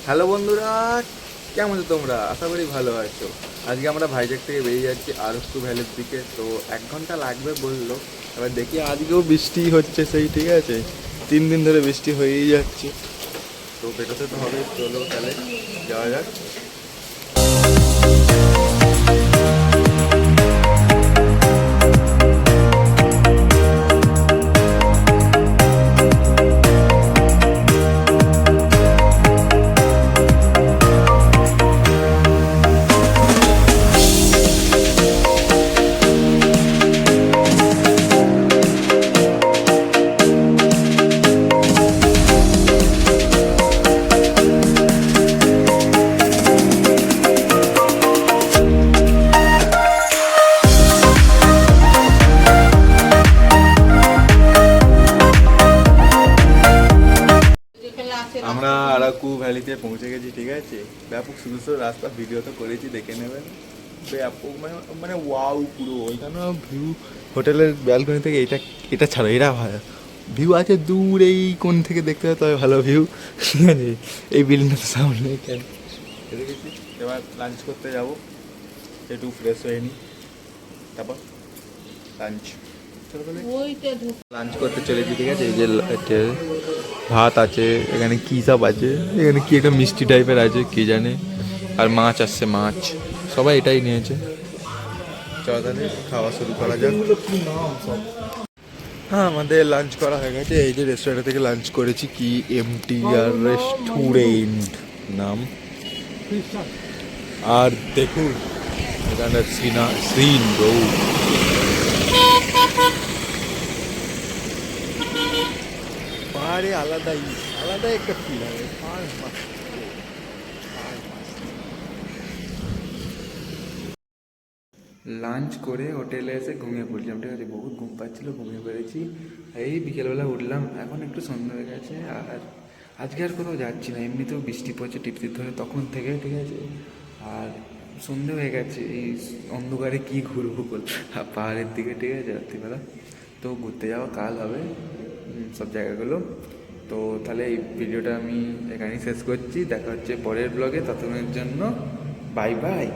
Hello বন্ধুরা, কেমন আছো তোমরা? আশা করি ভালো আছো। আজকে আমরা ভাইজ্যাক থেকে বেরিয়ে যাচ্ছি আরএস ভ্যালির দিকে। তো 1 ঘন্টা লাগবে বললো। এবার দেখি, আজকেও বৃষ্টি হচ্ছে সেই, ঠিক আছে, 3 দিন ধরে বৃষ্টি হয়েই যাচ্ছে। তো বেরোতে তো হবে, চলো তাহলে যাওয়া যাক। আমরা আরাকু ভ্যালিতে পৌঁছে গেছি, ঠিক আছে। ব্যাপক সুন্দর রাস্তা, ভিডিও তো করেছি, দেখে নেবেন। ব্যাপক মানে মানে ওয়াও, পুরো ওইখানে ভিউ। হোটেলের ব্যালকনি থেকে এটা এটা ছাড়ো, এটা ভালো ভিউ আছে। দূর এই কোণ থেকে দেখতে হয় তবে ভালো ভিউ, ঠিক আছে। এই বিল্ডিংটার সামনে কেন গেছি। এবার লাঞ্চ করতে যাব, একটু ফ্রেশ হয়ে নিই, তারপর লাঞ্চ লাঞ্চ করতে চলেছি, ঠিক আছে। এই যে ভাত আছে, এখানে কী সব আছে, এখানে কি একটা মিষ্টি টাইপের আছে কে জানে, আর মাছ আসছে, মাছ সবাই এটাই নিয়েছে। চলো তাহলে খাওয়া শুরু করা যাক। হ্যাঁ, আমাদের লাঞ্চ করা হয়ে গেছে। এই যে রেস্টুরেন্ট থেকে লাঞ্চ করেছি, কি MTR রেস্টুরেন্ট নাম। আর দেখুন এখানে সিন ব্রো, পাহাড়ে আলাদাই আলাদাই একটা ফিল হবে। পাহাড় মাস্ত, পাহাড় মাস্ত। লাঞ্চ করে হোটেলে এসে ঘুমিয়ে পড়লাম, ঠিক আছে। বহুত ঘুম পাচ্ছিলো, ঘুমিয়ে পড়েছি। এই বিকেলবেলা উঠলাম, এখন একটু সন্ধ্যা হয়ে গেছে। আর আজকে আর কোথাও যাচ্ছি না, এমনিতেও বৃষ্টি পড়ছে টিপটিপ ধরে তখন থেকে, ঠিক আছে। আর সন্ধে হয়ে গেছে, এই অন্ধকারে কী ঘুরবো পাহাড়ের দিকে, ঠিক আছে, রাত্রিবেলা। তো ঘুরতে যাওয়া কাল হবে সব জায়গাগুলো। তো তাহলে এই ভিডিওটা আমি এখানেই শেষ করছি। দেখা হচ্ছে পরের ব্লগে, ততক্ষণের জন্য বাই বাই।